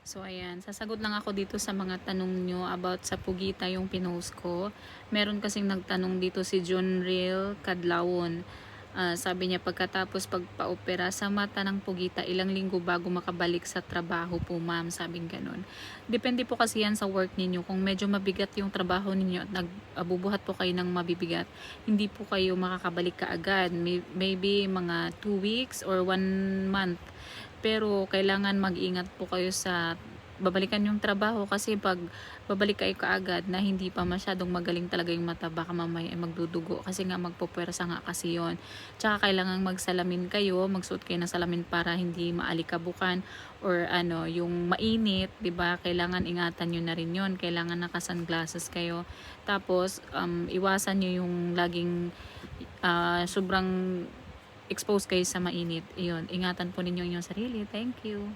So ayan, sasagot lang ako dito sa mga tanong nyo about sa Pugita yung pinost ko. Meron kasing nagtanong dito si John Real Kadlawon. Sabi niya pagkatapos pagpa-opera sa mata ng Pugita, ilang linggo bago makabalik sa trabaho po ma'am, sabing ganun. Depende po kasi yan sa work ninyo. Kung medyo mabigat yung trabaho ninyo at nagbubuhat po kayo ng mabibigat, hindi po kayo makakabalik kaagad. Maybe mga 2 weeks or 1 month. Pero kailangan mag-ingat po kayo sa babalikan yung trabaho kasi pag babalik kayo kaagad na hindi pa masyadong magaling talaga yung mata, baka mamaya ay magdudugo kasi nga magpupwersa nga kasi yon. Tsaka kailangan magsalamin kayo, magsuot kayo ng salamin para hindi maalikabukan or ano, yung mainit, 'di ba? Kailangan ingatan niyo na rin yon. Kailangan naka-sunglasses kayo. Tapos iwasan niyo yung laging sobrang expose kayo sa mainit. Iyon, ingatan po ninyo yung sarili. Thank you.